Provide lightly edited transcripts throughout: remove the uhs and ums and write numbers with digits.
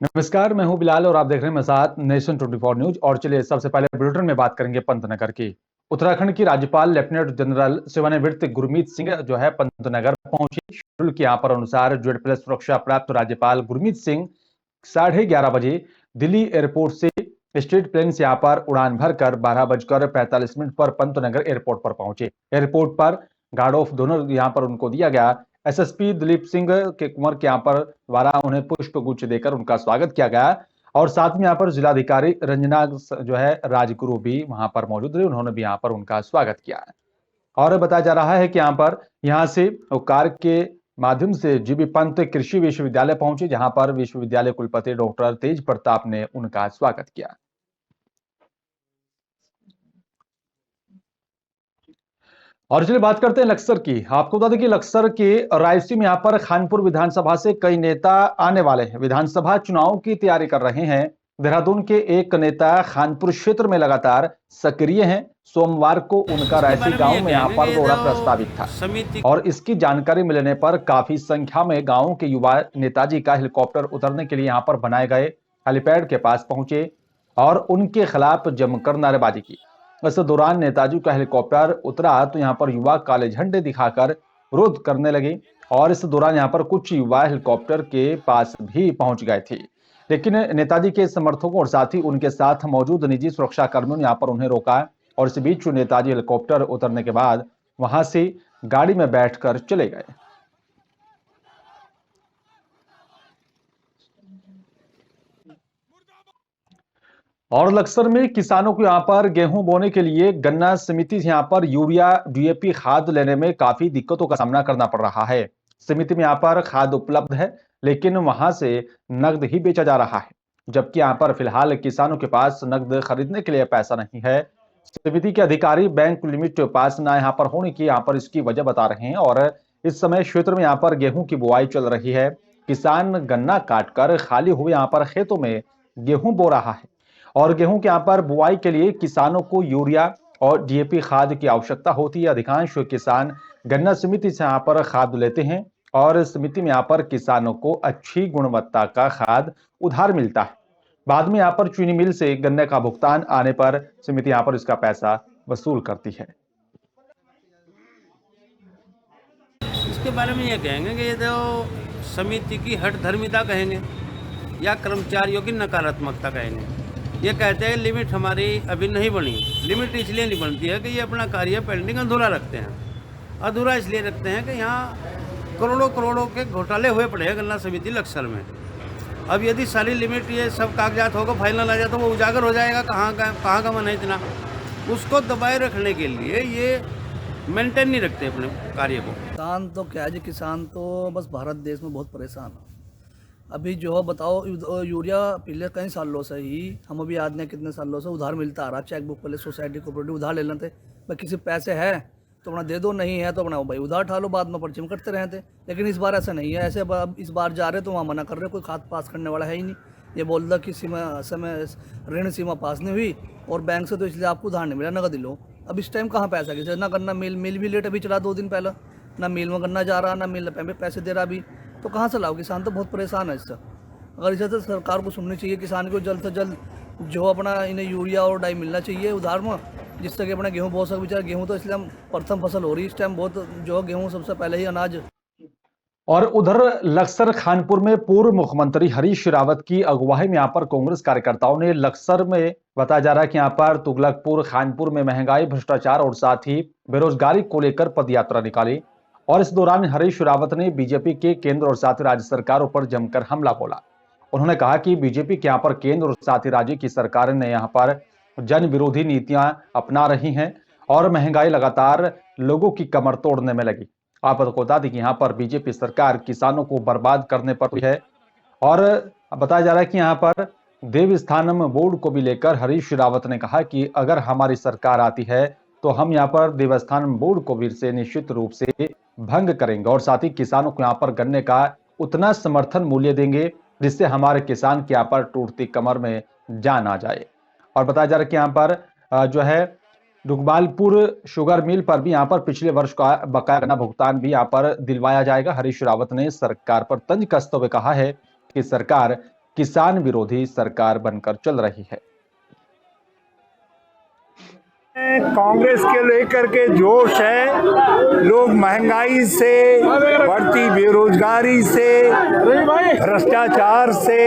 नमस्कार, मैं हूं बिलाल और आप देख रहे हैं मसात नेशन 24 न्यूज। और चलिए सबसे पहले बुलेटिन में बात करेंगे पंतनगर की। उत्तराखंड की राज्यपाल लेफ्टिनेंट जनरल सेवानिवृत्त गुरमीत सिंह जो है पंतनगर पहुंची। शेड्यूल के यहाँ पर अनुसार जेड प्लस सुरक्षा प्राप्त राज्यपाल गुरमीत सिंह 11:30 बजे दिल्ली एयरपोर्ट से स्टेट प्लेन से यहाँ पर उड़ान भरकर 12:45 पर पंतनगर एयरपोर्ट पर पहुंचे। एयरपोर्ट पर गार्ड ऑफ डोनर यहाँ पर उनको दिया गया। एसएसपी दिलीप सिंह के कुंवर के यहाँ पर द्वारा उन्हें पुष्प गुच्छ देकर उनका स्वागत किया गया। और साथ में यहाँ पर जिलाधिकारी रंजना जो है राजगुरु भी वहां पर मौजूद रहे, उन्होंने भी यहाँ पर उनका स्वागत किया। और बताया जा रहा है कि यहाँ से कार के माध्यम से जीबी पंत कृषि विश्वविद्यालय पहुंचे, जहां पर विश्वविद्यालय कुलपति डॉक्टर तेज प्रताप ने उनका स्वागत किया। और चलिए बात करते हैं लक्सर की। आपको बता दें कि लक्सर के रायसी में यहाँ पर खानपुर विधानसभा से कई नेता आने वाले हैं, विधानसभा चुनाव की तैयारी कर रहे हैं। देहरादून के एक नेता खानपुर क्षेत्र में लगातार सक्रिय हैं। सोमवार को उनका रायसी गांव में यहाँ पर दौरा प्रस्तावित था और इसकी जानकारी मिलने पर काफी संख्या में गांव के युवा नेताजी का हेलीकॉप्टर उतरने के लिए यहाँ पर बनाए गए हेलीपैड के पास पहुंचे और उनके खिलाफ जमकर नारेबाजी की। इस दौरान नेताजी का हेलीकॉप्टर उतरा तो यहाँ पर युवा काले झंडे दिखाकर विरोध करने लगे और इस दौरान यहाँ पर कुछ युवा हेलीकॉप्टर के पास भी पहुंच गए थे, लेकिन नेताजी के समर्थकों और साथ ही उनके साथ मौजूद निजी सुरक्षा कर्मियों ने यहाँ पर उन्हें रोका। और इस बीच नेताजी हेलीकॉप्टर उतरने के बाद वहां से गाड़ी में बैठकर चले गए। और लक्सर में किसानों को यहाँ पर गेहूं बोने के लिए गन्ना समिति से यहाँ पर यूरिया डीएपी खाद लेने में काफी दिक्कतों का सामना करना पड़ रहा है। समिति में यहाँ पर खाद उपलब्ध है, लेकिन वहां से नकद ही बेचा जा रहा है, जबकि यहाँ पर फिलहाल किसानों के पास नकद खरीदने के लिए पैसा नहीं है। समिति के अधिकारी बैंक लिमिट पास ना यहाँ पर होने की यहाँ पर इसकी वजह बता रहे हैं। और इस समय क्षेत्र में यहाँ पर गेहूं की बुआई चल रही है। किसान गन्ना काटकर खाली हुए यहाँ पर खेतों में गेहूं बो रहा है और गेहूं के यहाँ पर बुआई के लिए किसानों को यूरिया और डीएपी खाद की आवश्यकता होती है। अधिकांश किसान गन्ना समिति से यहाँ पर खाद लेते हैं और समिति में यहाँ पर किसानों को अच्छी गुणवत्ता का खाद उधार मिलता है। बाद में यहाँ पर चीनी मिल से गन्ने का भुगतान आने पर समिति यहाँ पर इसका पैसा वसूल करती है। इसके बारे में ये कहेंगे कि ये तो समिति की हठधर्मिता कहेंगे या कर्मचारियों की नकारात्मकता कहेंगे। ये कहते हैं लिमिट हमारी अभी नहीं बनी। लिमिट इसलिए नहीं बनती है कि ये अपना कार्य पेंडिंग अधूरा रखते हैं। अधूरा इसलिए रखते हैं कि यहाँ करोड़ों करोड़ों के घोटाले हुए पड़े हैं गन्ना समिति लक्सर में। अब यदि सारी लिमिट ये सब कागजात होगा फाइनल आ जाए तो वो उजागर हो जाएगा कहाँ का मन है इतना। उसको दबाए रखने के लिए ये मेंटेन नहीं रखते अपने कार्य को। किसान तो क्या है जी, किसान तो बस भारत देश में बहुत परेशान है। अभी जो है बताओ, यूरिया पिछले कई सालों से ही हम अभी आज ने कितने सालों से उधार मिलता आ रहा। चेक बुक पहले सोसाइटी कोऑपरेटिव उधार ले लेते भाई, किसी पैसे है तो अपना दे दो, नहीं है तो अपना भाई उधार उठा लो, बाद में परचम करते रहे थे। लेकिन इस बार ऐसा नहीं है। ऐसे इस बार जा रहे तो वहाँ मना कर रहे, कोई खाद पास करने वाला है ही नहीं। ये बोल रहा कि समय ऋण सीमा पास नहीं हुई और बैंक से तो इसलिए आपको उधार नहीं मिला, नगद लो। अब इस टाइम कहाँ पैसा किसी ना करना, मिल भी लेट अभी चला 2 दिन पहले, ना मिल में गन्ना जा रहा, ना मिल पे पैसे दे रहा अभी, तो कहाँ से लाओ। किसान तो बहुत परेशान है इससे। अगर इसे तो सरकार को सुननी चाहिए, किसान को जल्द से जल्द जो अपना इन्हें यूरिया और डाई मिलना चाहिए उधार में, जिससे कि अपना गेहूं बो सके। बेचारा गेहूं तो इसलिए हम प्रथम फसल हो रही है इस टाइम, बहुत जो गेहूं सबसे पहले ही अनाज। और उधर लक्सर खानपुर में पूर्व मुख्यमंत्री हरीश रावत की अगुवाई में यहाँ पर कांग्रेस कार्यकर्ताओं ने लक्सर में बताया जा रहा है कि यहाँ पर तुगलकपुर खानपुर में महंगाई, भ्रष्टाचार और साथ ही बेरोजगारी को लेकर पदयात्रा निकाली। और इस दौरान हरीश रावत ने बीजेपी के केंद्र और साथ ही राज्य सरकारों पर जमकर हमला बोला। उन्होंने कहा कि बीजेपी के यहाँ पर केंद्र और साथ ही राज्य की सरकार ने यहाँ पर जन विरोधी नीतियां अपना रही हैं और महंगाई लगातार लोगों की कमर तोड़ने में लगी। आपको बता दें कि यहाँ पर बीजेपी सरकार किसानों को बर्बाद करने पर है। और बताया जा रहा है कि यहाँ पर देवस्थानम बोर्ड को भी लेकर हरीश रावत ने कहा कि अगर हमारी सरकार आती है तो हम यहाँ पर देवस्थानम बोर्ड को भी से निश्चित रूप से भंग करेंगे और साथ ही किसानों को यहाँ पर गन्ने का उतना समर्थन मूल्य देंगे जिससे हमारे किसान के यहाँ पर टूटती कमर में जान आ जाए। और बताया जा रहा है कि यहाँ पर जो है डुगबालपुर शुगर मिल पर भी यहाँ पर पिछले वर्ष का बकाया गन्ना भुगतान भी यहाँ पर दिलवाया जाएगा। हरीश रावत ने सरकार पर तंज कसते हुए कहा है कि सरकार किसान विरोधी सरकार बनकर चल रही है। कांग्रेस के लेकर के जोश है। लोग महंगाई से, बढ़ती बेरोजगारी से, भ्रष्टाचार से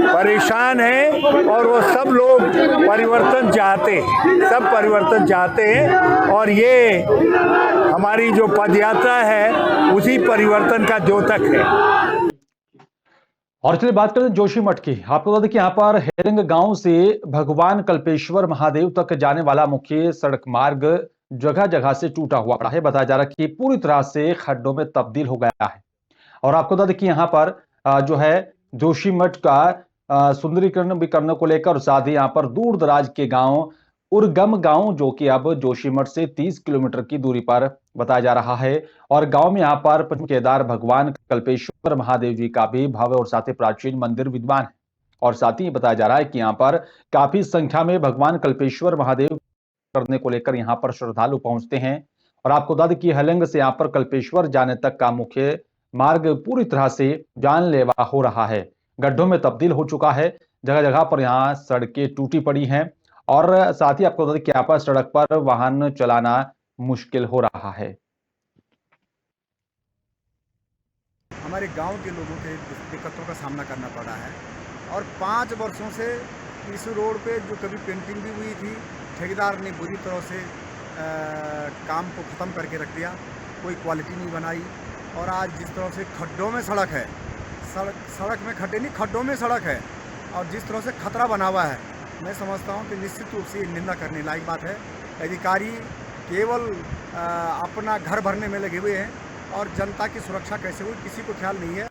परेशान हैं और वो सब लोग परिवर्तन चाहते हैं, सब परिवर्तन चाहते हैं और ये हमारी जो पदयात्रा है उसी परिवर्तन का द्योतक है। और चलिए बात करें जोशीमठ की। आपको बता दें कि यहाँ पर हेरंग गांव से भगवान कल्पेश्वर महादेव तक जाने वाला मुख्य सड़क मार्ग जगह जगह से टूटा हुआ पड़ा है। बताया जा रहा है कि पूरी तरह से खड्डों में तब्दील हो गया है। और आपको बता दें कि यहाँ पर जो है जोशीमठ का सुंदरीकरण भी करने को लेकर, साथ ही यहाँ पर दूर दराज के गांव उर्गम गांव जो कि अब जोशीमठ से 30 किलोमीटर की दूरी पर बताया जा रहा है। और गांव में यहाँ पर केदार भगवान कल्पेश्वर महादेव जी का भी भव्य और साथ ही प्राचीन मंदिर विद्यमान है। और साथ ही बताया जा रहा है कि यहाँ पर काफी संख्या में भगवान कल्पेश्वर महादेव करने को लेकर यहाँ पर श्रद्धालु पहुंचते हैं। और आपको बता दें कि हेलंग से यहाँ पर कल्पेश्वर जाने तक का मुख्य मार्ग पूरी तरह से जानलेवा हो रहा है, गड्ढों में तब्दील हो चुका है। जगह जगह पर यहाँ सड़कें टूटी पड़ी हैं और साथ ही आपको बता दें कि यहाँ पर सड़क पर वाहन चलाना मुश्किल हो रहा है। हमारे गांव के लोगों के दिक्कतों का सामना करना पड़ा है और 5 वर्षों से इस रोड पे जो कभी पेंटिंग भी हुई थी, ठेकेदार ने बुरी तरह से काम को ख़त्म करके रख दिया, कोई क्वालिटी नहीं बनाई। और आज जिस तरह से खड्डों में सड़क है, सड़क में खड्डे नहीं, खड्डों में सड़क है और जिस तरह से खतरा बना हुआ है, मैं समझता हूं कि निश्चित रूप से निंदा करने लायक बात है। अधिकारी केवल अपना घर भरने में लगे हुए हैं और जनता की सुरक्षा कैसे हुई किसी को ख्याल नहीं है।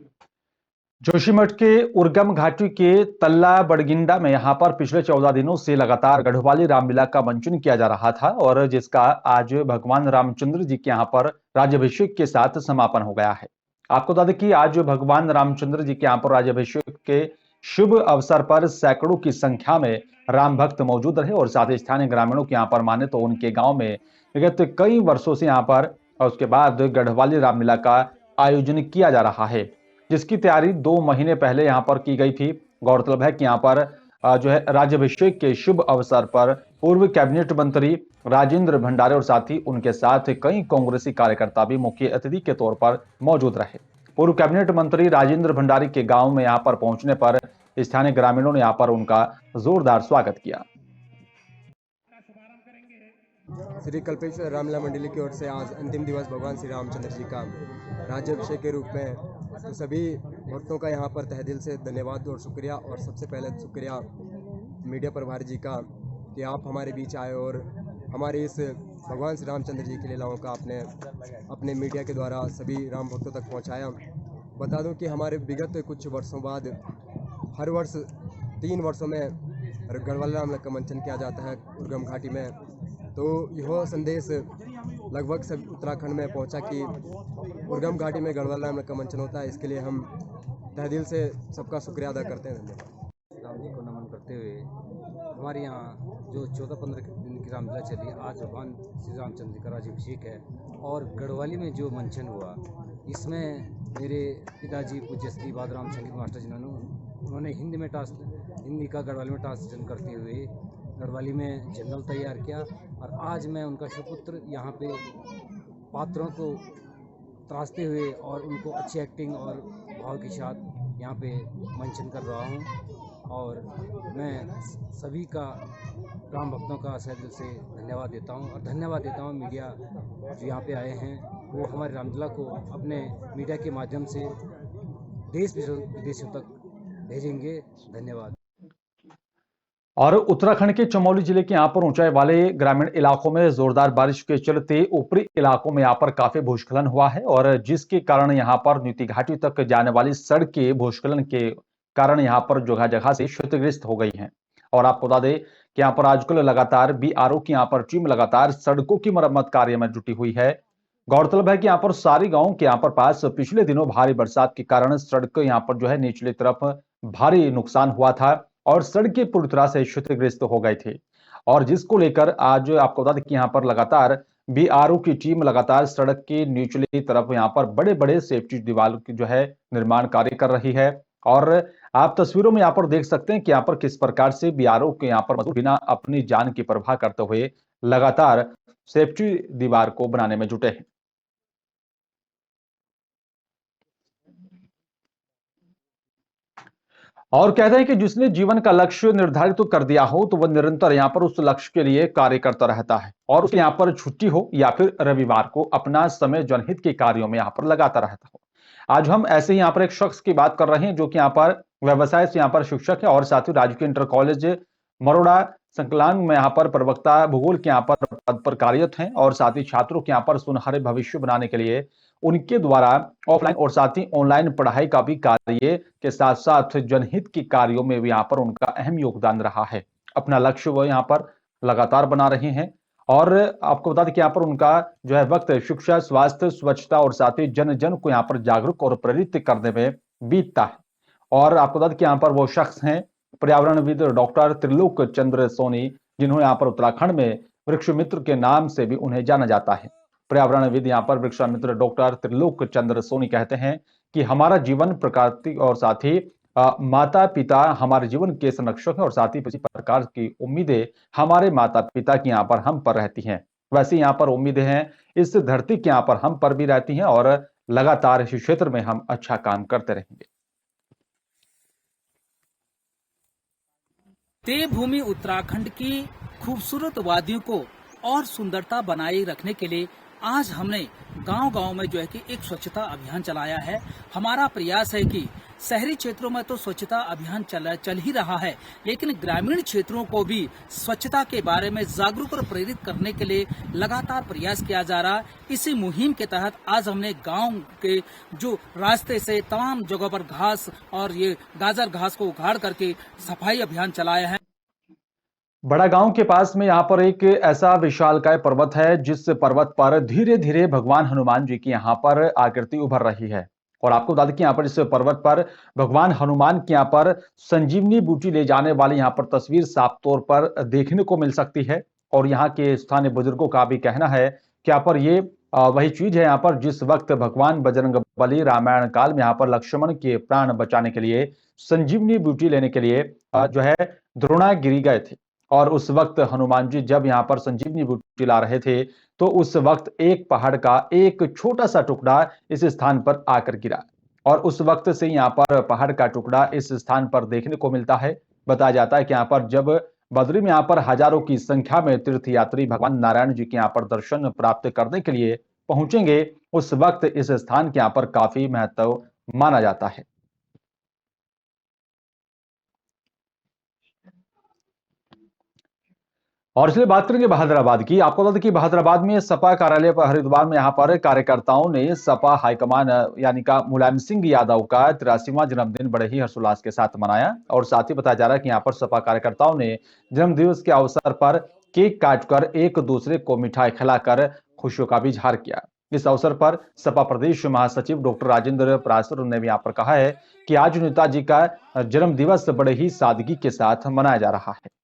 जोशीमठ के उर्गम घाटी के तल्ला बड़गिंडा में यहाँ पर पिछले 14 दिनों से लगातार गढ़वाली रामलीला का मंचन किया जा रहा था और जिसका आज भगवान रामचंद्र जी के यहाँ पर राज्याभिषेक के साथ समापन हो गया है। आपको बता दें कि आज भगवान रामचंद्र जी के यहाँ पर राज्याभिषेक के शुभ अवसर पर सैकड़ों की संख्या में राम भक्त मौजूद रहे और साथ ही स्थानीय ग्रामीणों के यहाँ पर माने तो उनके गांव में विगत कई वर्षों से यहाँ पर और उसके बाद गढ़वाली रामलीला का आयोजन किया जा रहा है, जिसकी तैयारी 2 महीने पहले यहाँ पर की गई थी। गौरतलब है कि यहाँ पर जो है राज्याभिषेक के शुभ अवसर पर पूर्व कैबिनेट मंत्री राजेंद्र भंडारे और साथ ही उनके साथ कई कांग्रेसी कार्यकर्ता भी मुख्य अतिथि के तौर पर मौजूद रहे। पूर्व कैबिनेट मंत्री राजेंद्र भंडारी के गांव में यहाँ पर पहुंचने पर स्थानीय ग्रामीणों ने यहाँ पर उनका जोरदार स्वागत किया। श्री कल्पेश्वर रामलीला मंडली की ओर से आज अंतिम दिवस भगवान श्री रामचंद्र जी का राज्याभिषेक के रूप में, तो सभी भक्तों का यहाँ पर तहे दिल से धन्यवाद और शुक्रिया। और सबसे पहले शुक्रिया मीडिया प्रभारी जी का कि आप हमारे बीच आए और हमारे इस भगवान श्री रामचंद्र जी की लीलाओं का आपने अपने मीडिया के द्वारा सभी राम भक्तों तक पहुँचाया। बता दूँ कि हमारे विगत कुछ वर्षों बाद हर वर्ष 3 वर्षों में गढ़वाली रामलीला का मंचन किया जाता है उर्गम घाटी में। तो यह संदेश लगभग सब उत्तराखंड में पहुंचा कि उर्गम घाटी में गढ़वाली रामलीला का मंचन होता है। इसके लिए हम तहे दिल से सबका शुक्रिया अदा करते हैं। धन्यवाद। राम जी को नमन करते हुए हमारे यहाँ जो 14-15 दिन की रामलीला चली, आज भगवान श्री रामचंद्र जी का राज्याभिषेक है और गढ़वाली में जो मंचन हुआ इसमें मेरे पिताजी पूज्य श्री बादराम संगीत मास्टर जी उन्होंने हिंदी का गढ़वाली में ट्रांसलेशन करते हुए गढ़वाली में जंगल तैयार किया और आज मैं उनका सुपुत्र यहाँ पे पात्रों को तराशते हुए और उनको अच्छी एक्टिंग और भाव के साथ यहाँ पे मंचन कर रहा हूँ। और मैं सभी का राम भक्तों का सह दिल से धन्यवाद देता हूँ और धन्यवाद देता हूँ मीडिया जो यहाँ पे आए हैं, वो हमारे रामलीला को अपने मीडिया के माध्यम से देश विदेशों तक भेजेंगे। धन्यवाद। और उत्तराखंड के चमोली जिले के यहाँ पर ऊंचाई वाले ग्रामीण इलाकों में जोरदार बारिश के चलते ऊपरी इलाकों में यहाँ पर काफी भूस्खलन हुआ है और जिसके कारण यहाँ पर नीति घाटी तक जाने वाली सड़कें भूस्खलन के कारण यहाँ पर जगह जगह से क्षतिग्रस्त हो गई हैं। और आपको बता दें कि यहाँ पर आजकल लगातार बीआरओ की यहाँ पर टीम लगातार सड़कों की मरम्मत कार्य में जुटी हुई है। गौरतलब है कि यहाँ पर सारी गांव के यहाँ पर पास पिछले दिनों भारी बरसात के कारण सड़क यहाँ पर जो है निचली तरफ भारी नुकसान हुआ था और सड़कें पूरी तरह से क्षतिग्रस्त हो गए थे। और जिसको लेकर आज आपको बता दें कि यहाँ पर लगातार बीआरओ की टीम लगातार सड़क की निचली तरफ यहाँ पर बड़े बड़े सेफ्टी दीवार की जो है निर्माण कार्य कर रही है और आप तस्वीरों में यहाँ पर देख सकते हैं कि यहाँ पर किस प्रकार से बीआरओ के यहाँ पर मजदूर बिना अपनी जान की परवाह करते हुए लगातार सेफ्टी दीवार को बनाने में जुटे हैं। और कहते हैं कि जिसने जीवन का लक्ष्य निर्धारित तो कर दिया हो तो वह निरंतर यहाँ पर उस लक्ष्य के लिए कार्य करता रहता है और उसके यहाँ पर छुट्टी हो या फिर रविवार को अपना समय जनहित के कार्यों में यहाँ पर लगाता रहता हो। आज हम ऐसे ही यहाँ पर एक शख्स की बात कर रहे हैं जो कि यहाँ पर व्यवसाय से यहाँ पर शिक्षक है और साथ ही राजकीय इंटर कॉलेज मरोड़ा संकलांग में यहाँ पर प्रवक्ता भूगोल के यहाँ पर पद पर कार्यरत हैं और साथ ही छात्रों के यहाँ पर सुनहरे भविष्य बनाने के लिए उनके द्वारा ऑफलाइन और साथ ही ऑनलाइन पढ़ाई का भी कार्य के साथ साथ जनहित के कार्यों में भी यहाँ पर उनका अहम योगदान रहा है। अपना लक्ष्य वो यहाँ पर लगातार बना रहे हैं और आपको बता दें कि यहाँ पर उनका जो है वक्त शिक्षा, स्वास्थ्य, स्वच्छता और साथ ही जन जन को यहाँ पर जागरूक और प्रेरित करने में बीतता है। और आपको बता दें कि यहाँ पर वो शख्स हैं पर्यावरणविद डॉक्टर त्रिलोक चंद्र सोनी, जिन्होंने यहाँ पर उत्तराखंड में वृक्ष मित्र के नाम से भी उन्हें जाना जाता है। पर्यावरणविद यहाँ पर वृक्ष मित्र डॉक्टर त्रिलोक चंद्र सोनी कहते हैं कि हमारा जीवन प्रकृति और साथ ही माता पिता हमारे जीवन के संरक्षक हैं और साथ ही इसी प्रकार की उम्मीदें हमारे माता पिता की यहाँ पर हम पर रहती हैं, वैसे यहाँ पर उम्मीदें हैं इस धरती के यहाँ पर हम पर भी रहती हैं और लगातार इस क्षेत्र में हम अच्छा काम करते रहेंगे। देवभूमि उत्तराखंड की खूबसूरत वादियों को और सुंदरता बनाए रखने के लिए आज हमने गांव-गांव में जो है कि एक स्वच्छता अभियान चलाया है। हमारा प्रयास है कि शहरी क्षेत्रों में तो स्वच्छता अभियान चल ही रहा है, लेकिन ग्रामीण क्षेत्रों को भी स्वच्छता के बारे में जागरूक और प्रेरित करने के लिए लगातार प्रयास किया जा रहा है। इसी मुहिम के तहत आज हमने गांव के जो रास्ते से तमाम जगहों पर घास और ये गाजर घास को उखाड़ करके सफाई अभियान चलाया है। बड़ा गांव के पास में यहाँ पर एक ऐसा विशालकाय पर्वत है जिस पर्वत पर धीरे धीरे भगवान हनुमान जी की यहाँ पर आकृति उभर रही है और आपको बता दें कि यहाँ पर इस पर्वत पर भगवान हनुमान की यहाँ पर संजीवनी बूटी ले जाने वाली यहाँ पर तस्वीर साफ तौर पर देखने को मिल सकती है। और यहाँ के स्थानीय बुजुर्गों का भी कहना है कि यहाँ पर ये वही चीज है यहाँ पर जिस वक्त भगवान बजरंगबली रामायण काल में यहाँ पर लक्ष्मण के प्राण बचाने के लिए संजीवनी बूटी लेने के लिए जो है द्रोणागिरी गए थे और उस वक्त हनुमान जी जब यहाँ पर संजीवनी बूटी ला रहे थे तो उस वक्त एक पहाड़ का एक छोटा सा टुकड़ा इस स्थान पर आकर गिरा और उस वक्त से यहाँ पर पहाड़ का टुकड़ा इस स्थान पर देखने को मिलता है। बताया जाता है कि यहाँ पर जब बद्री में यहाँ पर हजारों की संख्या में तीर्थयात्री भगवान नारायण जी के यहाँ पर दर्शन प्राप्त करने के लिए पहुंचेंगे, उस वक्त इस स्थान के यहाँ पर काफी महत्व माना जाता है। और इसलिए बात करेंगे बहादुराबाद की। आपको बता दें कि बहादुराबाद में सपा कार्यालय पर हरिद्वार में यहाँ पर कार्यकर्ताओं ने सपा हाईकमान यानी का मुलायम सिंह यादव का 83वां जन्मदिन बड़े ही हर्षोल्लास के साथ मनाया और साथ ही बताया जा रहा है कि यहाँ पर सपा कार्यकर्ताओं ने जन्मदिवस के अवसर पर केक काटकर एक दूसरे को मिठाई खिलाकर खुशियों का भी इजहार किया। इस अवसर पर सपा प्रदेश महासचिव डॉक्टर राजेंद्र प्रासर ने भी यहाँ पर कहा है कि आज नेताजी का जन्मदिवस बड़े ही सादगी के साथ मनाया जा रहा है।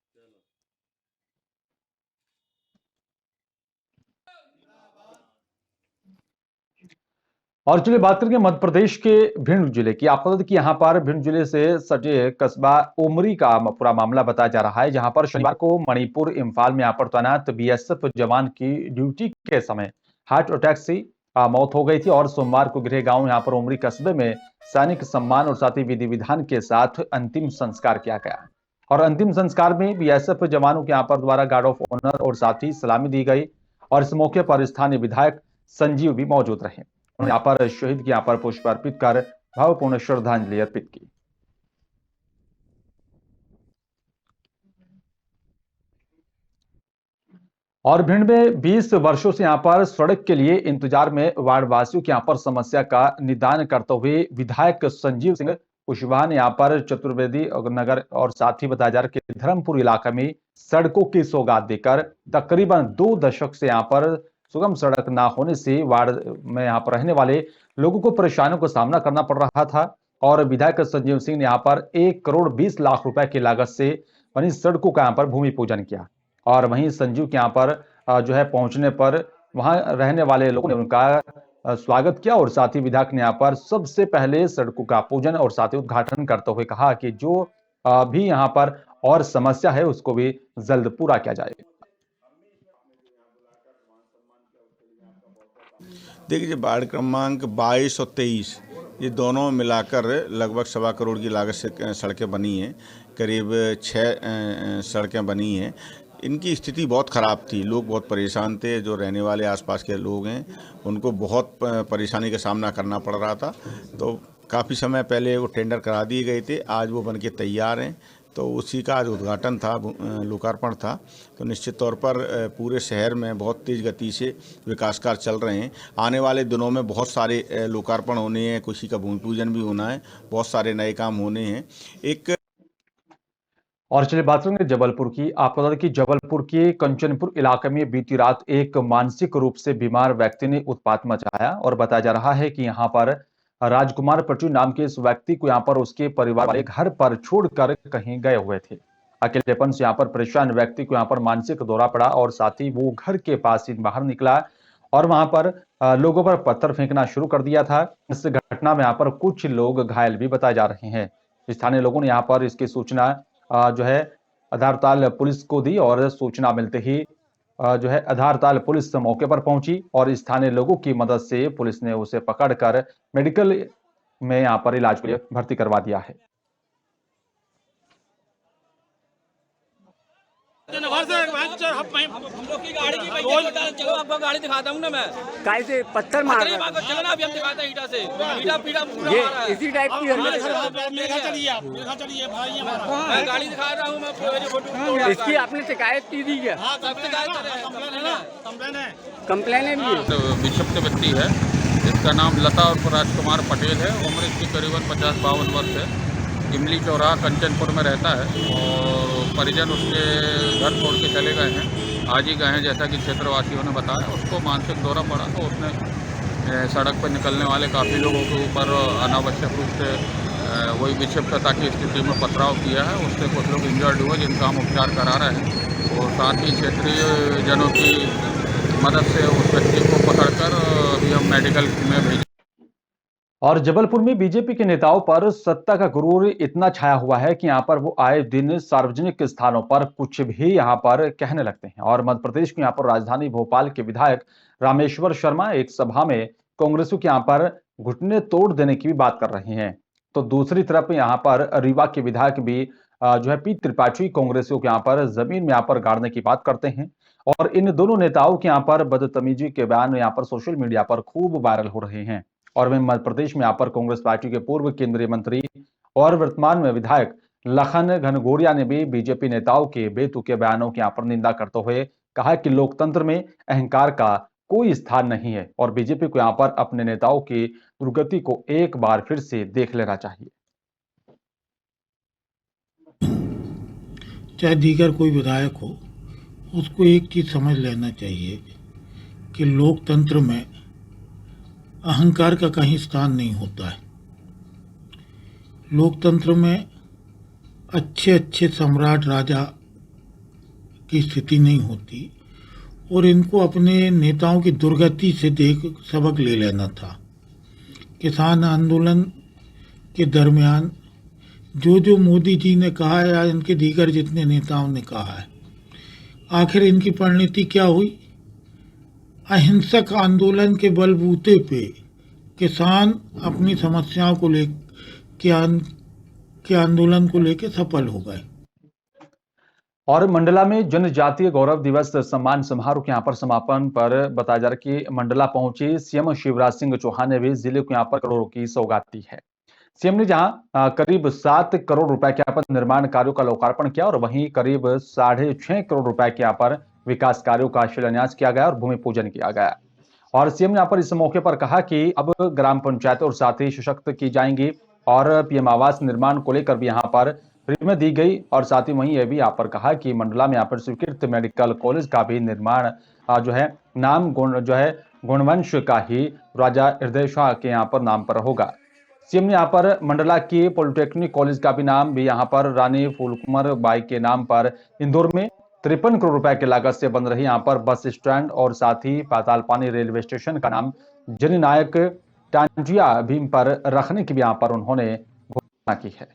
और चलिए बात करेंगे मध्य प्रदेश के भिंड जिले की। आपको बता दें कि यहाँ पर भिंड जिले से सटे कस्बा उमरी का पूरा मामला बताया जा रहा है, जहां पर शनिवार को मणिपुर इम्फाल में यहाँ पर तैनात बीएसएफ जवान की ड्यूटी के समय हार्ट अटैक से मौत हो गई थी और सोमवार को गृह गांव यहाँ पर उमरी कस्बे में सैनिक सम्मान और साथ ही विधि विधान के साथ अंतिम संस्कार किया गया और अंतिम संस्कार में बीएसएफ जवानों के यहाँ पर द्वारा गार्ड ऑफ ऑनर और साथ ही सलामी दी गई और इस मौके पर स्थानीय विधायक संजीव भी मौजूद रहे। यहाँ पर शहीद के यहाँ पर पुष्प अर्पित कर भावपूर्ण श्रद्धांजलि अर्पित की। और भिंड में 20 वर्षों से यहाँ पर सड़क के लिए इंतजार में वार्ड वासियों की यहाँ पर समस्या का निदान करते हुए विधायक संजीव सिंह कुशवाहा ने यहाँ पर चतुर्वेदी नगर और साथ ही बताया जा रहा है कि धर्मपुर इलाके में सड़कों की सौगात देकर तकरीबन 2 दशक से यहाँ पर सुगम सड़क ना होने से वार्ड में यहाँ पर रहने वाले लोगों को परेशानियों का सामना करना पड़ रहा था और विधायक संजीव सिंह ने यहाँ पर 1 करोड़ 20 लाख रुपए की लागत से बनी सड़कों का यहाँ पर भूमि पूजन किया और वहीं संजीव के यहाँ पर जो है पहुंचने पर वहां रहने वाले लोगों ने उनका स्वागत किया और साथ ही विधायक ने यहाँ पर सबसे पहले सड़कों का पूजन और साथ ही उद्घाटन करते हुए कहा कि जो भी यहाँ पर और समस्या है उसको भी जल्द पूरा किया जाए। देखिए, वार्ड क्रमांक 22 और 23 ये दोनों मिलाकर लगभग 1.25 करोड़ की लागत से सड़कें बनी हैं। करीब 6 सड़कें बनी हैं। इनकी स्थिति बहुत ख़राब थी, लोग बहुत परेशान थे। जो रहने वाले आसपास के लोग हैं उनको बहुत परेशानी का सामना करना पड़ रहा था। तो काफ़ी समय पहले वो टेंडर करा दिए गए थे, आज वो बनके तैयार हैं। तो उसी का आज उद्घाटन था, लोकार्पण था। तो निश्चित तौर पर पूरे शहर में बहुत तेज़ गति से विकास कार्य चल रहे हैं। आने वाले दिनों में बहुत सारे लोकार्पण होने हैं, किसी का भूमि पूजन भी होना है, बहुत सारे नए काम होने हैं। एक और चलिए बात करेंगे जबलपुर की। आपको बता दें कि जबलपुर के कंचनपुर इलाके में बीती रात एक मानसिक रूप से बीमार व्यक्ति ने उत्पात मचाया और बताया जा रहा है कि यहाँ पर राजकुमार पटू नाम के इस व्यक्ति को यहाँ पर उसके परिवार वाले घर पर छोड़कर कहीं गए हुए थे। अकेलेपन से यहाँ पर परेशान व्यक्ति को यहाँ पर मानसिक दौरा पड़ा और साथ ही वो घर के पास ही बाहर निकला और वहां पर लोगों पर पत्थर फेंकना शुरू कर दिया था। इस घटना में यहाँ पर कुछ लोग घायल भी बताए जा रहे हैं। स्थानीय लोगों ने यहाँ पर इसकी सूचना जो है आधारताल पुलिस को दी और सूचना मिलते ही जो है आधारताल पुलिस मौके पर पहुंची और स्थानीय लोगों की मदद से पुलिस ने उसे पकड़कर मेडिकल में यहाँ पर इलाज के लिए भर्ती करवा दिया है। हम लोग की गाड़ी की चलो आपको गाड़ी दिखाता हूँ ना मैं। कैसे पत्थर मार रहे हैं? चलो ना अभी हम दिखाते हैं ईटा से। ईटा पीटा पूरा ये मारा है। इसी टाइप की चलिए भाई मैं गाड़ी दिखा रहा हूँ मैं फोटो। इसकी आपने शिकायत की थी क्या? हाँ कंप्लेन है। कंप्लेन है भी बिशप के व्यक्ति है। इसका नाम लता और राजकुमार पटेल है। उम्र इसकी करीबन 50-52 वर्ष है। इमली चौराहा कंचनपुर में रहता है और परिजन उसके घर छोड़ के चले गए हैं। आज ही गए हैं जैसा कि क्षेत्रवासियों ने बताया। उसको मानसिक दौरा पड़ा तो उसने सड़क पर निकलने वाले काफ़ी लोगों के ऊपर अनावश्यक रूप से वही विक्षिप्तता की स्थिति में पथराव किया है। उससे कुछ लोग इंजर्ड हुए जिनका हम उपचार करा रहे हैं और साथ ही क्षेत्रीय जनों की मदद से उस व्यक्ति को पकड़कर अभी हम मेडिकल में भेज। और जबलपुर में बीजेपी के नेताओं पर सत्ता का गुरूर इतना छाया हुआ है कि यहाँ पर वो आए दिन सार्वजनिक स्थानों पर कुछ भी यहाँ पर कहने लगते हैं। और मध्य प्रदेश के यहाँ पर राजधानी भोपाल के विधायक रामेश्वर शर्मा एक सभा में कांग्रेसियों के यहाँ पर घुटने तोड़ देने की भी बात कर रहे हैं। तो दूसरी तरफ यहाँ पर रीवा के विधायक भी जो है पी त्रिपाठी कांग्रेसियों के यहाँ पर जमीन में यहाँ पर गाड़ने की बात करते हैं। और इन दोनों नेताओं के यहाँ पर बदतमीजी के बयान यहाँ पर सोशल मीडिया पर खूब वायरल हो रहे हैं। और वहीं मध्य प्रदेश में यहाँ पर कांग्रेस पार्टी के पूर्व केंद्रीय मंत्री और वर्तमान में विधायक लखन घनघोरिया ने भी बीजेपी नेताओं के बेतुके बयानों की यहाँ पर निंदा करते हुए कहा कि लोकतंत्र में अहंकार का कोई स्थान नहीं है और बीजेपी को यहाँ पर अपने नेताओं की दुर्गति को एक बार फिर से देख लेना चाहिए। चाहे दीगर कोई विधायक हो, उसको एक चीज समझ लेना चाहिए कि लोकतंत्र में अहंकार का कहीं स्थान नहीं होता है। लोकतंत्र में अच्छे अच्छे सम्राट राजा की स्थिति नहीं होती और इनको अपने नेताओं की दुर्गति से देख सबक ले लेना था। किसान आंदोलन के दरमियान जो मोदी जी ने कहा है या इनके दीगर जितने नेताओं ने कहा है, आखिर इनकी परिणति क्या हुई? अहिंसक आंदोलन के बलबूते पे किसान अपनी समस्याओं को के आंदोलन को लेकर सफल हो गए। और मंडला में जनजातीय गौरव दिवस सम्मान समारोह के यहाँ पर समापन पर बताया जा रहा है कि मंडला पहुंचे सीएम शिवराज सिंह चौहान ने भी जिले को यहाँ पर करोड़ों की सौगात दी है। सीएम ने जहां करीब 7 करोड़ रुपए के यहाँ पर निर्माण कार्यों का लोकार्पण किया और वहीं करीब 6.5 करोड़ रुपए के यहाँ पर विकास कार्यों का शिलान्यास किया गया और भूमि पूजन किया गया। और सीएम ने यहाँ पर इस मौके पर कहा कि अब ग्राम पंचायतें और साथ ही सशक्त की जाएंगी और पीएम आवास निर्माण को लेकर भी यहाँ पर फ्री में दी गई। और साथ ही वहीं यह भी यहाँ पर कहा कि मंडला में यहाँ पर स्वीकृत मेडिकल कॉलेज का भी निर्माण जो है नाम गुणवंश का ही राजा हृदय शाह के यहाँ पर नाम पर होगा। सीएम ने यहाँ पर मंडला के पॉलिटेक्निक कॉलेज का भी नाम भी यहाँ पर रानी फूलकुमार बाई के नाम पर इंदौर में 53 करोड़ रुपए की लागत से बन रही यहाँ पर बस स्टैंड और साथ ही पाताल पानी रेलवे स्टेशन का नाम जननायक टांजिया भीम पर रखने की भी यहाँ पर उन्होंने घोषणा की है।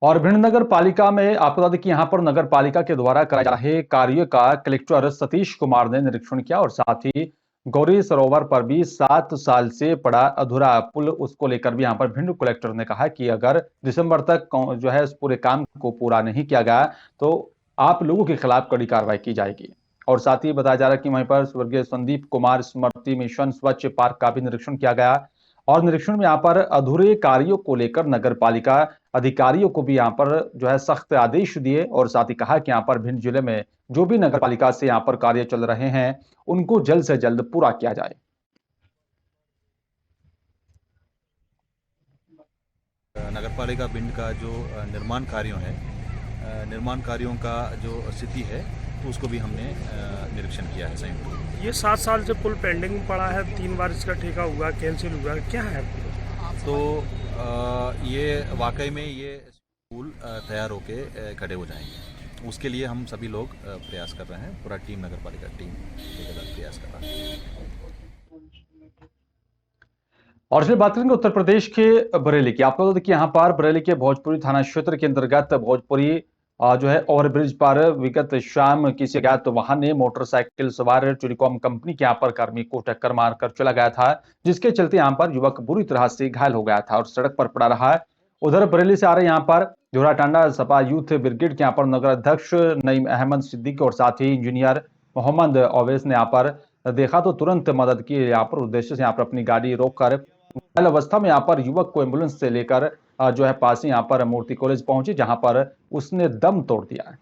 और भिंड नगर पालिका में आपको बता दें कि यहाँ पर नगर पालिका के द्वारा कराए जा रहे कार्य का कलेक्टर सतीश कुमार ने निरीक्षण किया और साथ ही गौरी सरोवर पर भी 7 साल से पड़ा अधूरा पुल, उसको लेकर भी यहाँ पर भिंड कलेक्टर ने कहा कि अगर दिसंबर तक जो है इस पूरे काम को पूरा नहीं किया गया तो आप लोगों के खिलाफ कड़ी कार्रवाई की जाएगी। और साथ ही बताया जा रहा है कि वहीं पर स्वर्गीय संदीप कुमार स्मृति मिशन स्वच्छ पार्क का भी निरीक्षण किया गया और निरीक्षण में यहाँ पर अधूरे कार्यों को लेकर नगर पालिका अधिकारियों को भी यहाँ पर जो है सख्त आदेश दिए और साथ ही कहा कि यहाँ पर भिंड जिले में जो भी नगर पालिका से यहाँ पर कार्य चल रहे हैं उनको जल्द से जल्द पूरा किया जाए। नगर पालिका भिंड का जो निर्माण कार्यों है, निर्माण कार्यों का जो स्थिति है तो उसको भी हमने निरीक्षण किया है संयुक्त। ये 7 साल से पुल पेंडिंग पड़ा है, 3 बार इसका ठेका हुआ, कैंसिल हुआ, क्या है? तो ये वाकई में ये पुल तैयार होके खड़े हो जाएंगे, उसके लिए हम सभी लोग प्रयास कर रहे हैं। पूरा टीम नगर पालिका टीम प्रयास कर रहा है। और इसलिए बात करेंगे उत्तर प्रदेश के बरेली की। आपको बता दें कि यहाँ पर बरेली के भोजपुरी थाना क्षेत्र के अंतर्गत भोजपुरी जो है ओवरब्रिज पर विगत शाम किसी अज्ञात वाहन ने मोटरसाइकिल सवार टेलीकॉम कंपनी के यहाँ पर कर्मी को टक्कर मारकर चला गया था, जिसके चलते यहाँ पर युवक बुरी तरह से घायल हो गया था और सड़क पर पड़ा रहा। उधर बरेली से आ रहे यहाँ पर जोराटांडा सपा यूथ ब्रिगेड के यहाँ पर नगर अध्यक्ष नईम अहमद सिद्दीकी और साथ ही इंजीनियर मोहम्मद ओवैस ने यहाँ पर देखा तो तुरंत मदद की। यहाँ पर उद्देश्य से यहाँ पर अपनी गाड़ी रोककर घायल अवस्था में यहाँ पर युवक को एम्बुलेंस से लेकर जो है पास ही यहाँ पर मूर्ति कॉलेज पहुंचे, जहां पर उसने दम तोड़ दिया है।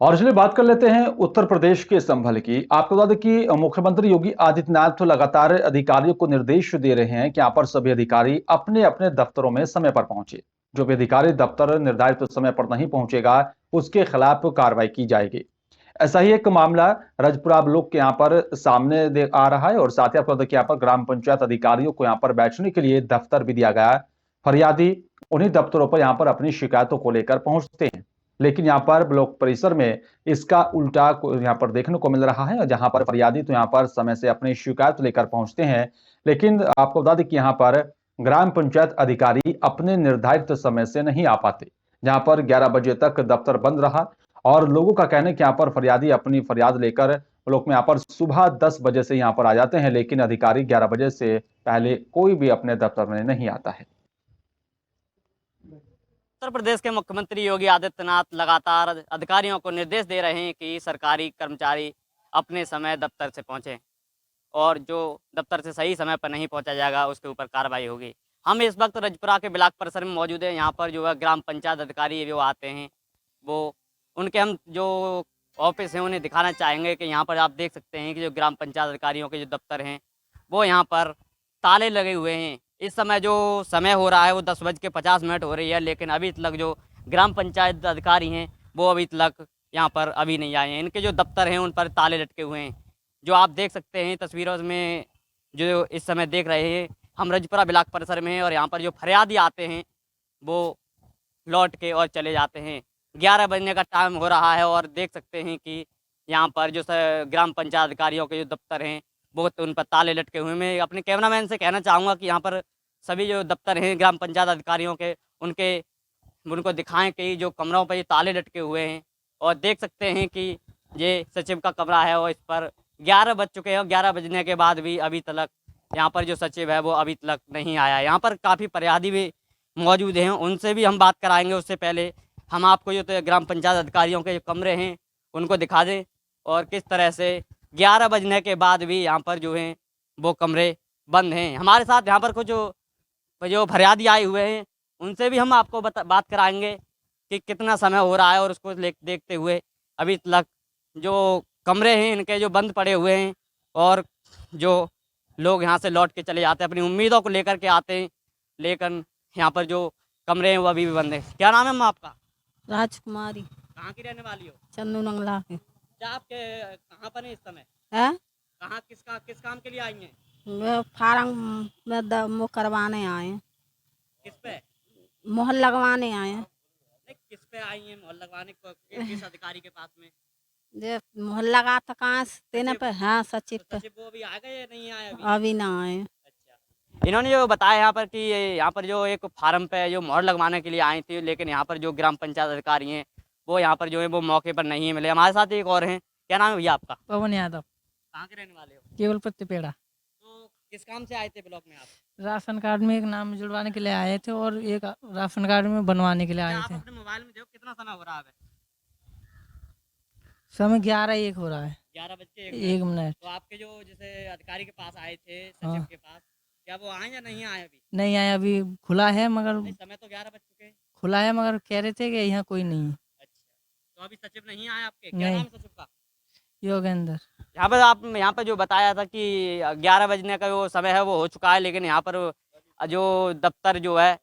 और इसलिए बात कर लेते हैं उत्तर प्रदेश के संभल की। आपको बता दें कि मुख्यमंत्री योगी आदित्यनाथ तो लगातार अधिकारियों को निर्देश दे रहे हैं कि यहाँ पर सभी अधिकारी अपने अपने दफ्तरों में समय पर पहुंचे। जो भी अधिकारी दफ्तर निर्धारित समय पर नहीं पहुंचेगा उसके खिलाफ कार्रवाई की जाएगी। ऐसा ही एक मामला रजपुरा ब्लॉक के यहाँ पर सामने आ रहा है और साथ ही आपको बता दें कि यहाँ पर ग्राम पंचायत अधिकारियों को यहाँ पर बैठने के लिए दफ्तर भी दिया गया। फरियादी उन्हीं दफ्तरों पर यहाँ पर अपनी शिकायतों को लेकर पहुंचते हैं, लेकिन यहाँ पर ब्लॉक परिसर में इसका उल्टा यहाँ पर देखने को मिल रहा है, जहां पर फरियादी तो यहाँ पर समय से अपनी शिकायत लेकर पहुंचते हैं, लेकिन आपको बता दें कि यहाँ पर ग्राम पंचायत अधिकारी अपने निर्धारित समय से नहीं आ पाते। जहां पर 11 बजे तक दफ्तर बंद रहा और लोगों का कहना है कि यहाँ पर फरियादी अपनी फरियाद लेकर ब्लॉक में यहाँ पर सुबह 10 बजे से यहाँ पर आ जाते हैं, लेकिन अधिकारी 11 बजे से पहले कोई भी अपने दफ्तर में नहीं आता है। उत्तर प्रदेश के मुख्यमंत्री योगी आदित्यनाथ लगातार अधिकारियों को निर्देश दे रहे हैं कि सरकारी कर्मचारी अपने समय दफ्तर से पहुंचें और जो दफ्तर से सही समय पर नहीं पहुंचा जाएगा उसके ऊपर कार्रवाई होगी। हम इस वक्त रजपुरा के ब्लॉक परिसर में मौजूद हैं। यहाँ पर जो है ग्राम पंचायत अधिकारी जो आते हैं वो उनके हम जो ऑफिस हैं उन्हें दिखाना चाहेंगे कि यहाँ पर आप देख सकते हैं कि जो ग्राम पंचायत अधिकारियों के जो दफ्तर हैं वो यहाँ पर ताले लगे हुए हैं। इस समय जो समय हो रहा है वो 10:50 हो रही है, लेकिन अभी तक जो ग्राम पंचायत अधिकारी हैं वो अभी तक यहाँ पर अभी नहीं आए हैं। इनके जो दफ्तर हैं उन पर ताले लटके हुए हैं। जो आप देख सकते हैं तस्वीरों में जो इस समय देख रहे हैं, हम रजपुरा ब्लॉक परिसर में हैं और यहाँ पर जो फरियादी आते हैं वो लौट के और चले जाते हैं। 11 बजने का टाइम हो रहा है और देख सकते हैं कि यहाँ पर जो ग्राम पंचायत अधिकारियों के जो दफ्तर हैं वो उन पर ताले लटके हुए हैं। मैं अपने कैमरामैन से कहना चाहूँगा कि यहाँ पर सभी जो दफ्तर हैं ग्राम पंचायत अधिकारियों के उनको दिखाएं कि जो कमरों पर ये ताले लटके हुए हैं और देख सकते हैं कि ये सचिव का कमरा है और इस पर 11 बज चुके हैं और 11 बजने के बाद भी अभी तक यहाँ पर जो सचिव है वो अभी तक नहीं आया है। यहाँ पर काफ़ी फरियादी भी मौजूद हैं, उनसे भी हम बात कराएंगे। उससे पहले हम आपको जो ग्राम पंचायत अधिकारियों के जो कमरे हैं उनको दिखा दें और किस तरह से 11 बजने के बाद भी यहाँ पर जो हैं वो कमरे बंद हैं। हमारे साथ यहाँ पर कुछ जो फरियादी आए हुए हैं उनसे भी हम आपको बात कराएंगे कि कितना समय हो रहा है और उसको देखते हुए अभी तक जो कमरे हैं इनके जो बंद पड़े हुए हैं और जो लोग यहाँ से लौट के चले जाते हैं अपनी उम्मीदों को लेकर के आते हैं, लेकिन यहाँ पर जो कमरे हैं वो अभी भी बंद हैं। क्या नाम है आपका? राजकुमारी। कहाँ की रहने वाली हो? चंदू नंगला के। क्या आपके कहाँ पर है इस समय? है? कहाँ किस काम के लिए आई हैं? वे फार्म में वो करवाने आए हैं। किस पे? मोहर लगवाने आए हैं। नहीं, किस पे आई हैं मोहर लगवाने को? किस अधिकारी के पास में? ये मोहर लगा था कहाँ से देने पे? हाँ, सचिव पे। सचिव वो अभी आ गए या नहीं आए अभी? अभी ना आए। इन्होंने जो बताया यहाँ पर कि यहाँ पर जो एक फार्म पे जो मोहर लगवाने के लिए आई थी, लेकिन यहाँ पर जो ग्राम पंचायत अधिकारी हैं वो यहाँ पर जो है वो मौके पर नहीं मिले। हमारे साथ एक और हैं। क्या नाम है भैया आपका? पवन यादव। कहाँ के रहने वाले हो? केवल प्रतिपेड़ा। तो किस काम से आए थे ब्लॉक में आप? राशन कार्ड में एक नाम जुड़वाने के लिए आए थे और एक राशन कार्ड में बनवाने के लिए आए थे। आप अपने मोबाइल में देखो कितना समय हो रहा है? समय 11:01 हो रहा है। 11 बज के 1 मिनट। तो आपके जो जैसे अधिकारी के पास आए थे, सचिव के पास, क्या वो आए या नहीं आए अभी? नहीं आए, अभी खुला है मगर नहीं, समय तो 11 बज चुके हैं। खुला है मगर कह रहे थे कि यहाँ कोई नहीं है। तो अभी सचिव नहीं आए आपके? क्या नहीं। नाम है सचिव का? योगेंद्र। यहाँ पर जो बताया था कि 11 बजने का जो समय है वो हो चुका है, लेकिन यहाँ पर जो दफ्तर जो है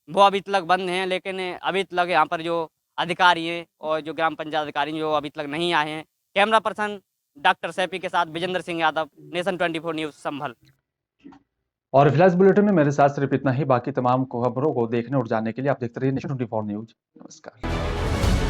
वो अभी तक बंद हैं। लेकिन अभी तक यहाँ पर जो अधिकारी हैं और जो ग्राम पंचायत अधिकारी जो अभी तक नहीं आए हैं। कैमरा पर्सन डॉक्टर सैफी के साथ विजेंद्र सिंह यादव, नेशन 24 न्यूज़ संभल। और फ्लैश बुलेटिन में मेरे साथ सिर्फ इतना ही। बाकी तमाम खबरों को देखने और जानने के लिए आप देखते रहिए नेशन 24 न्यूज़। नमस्कार।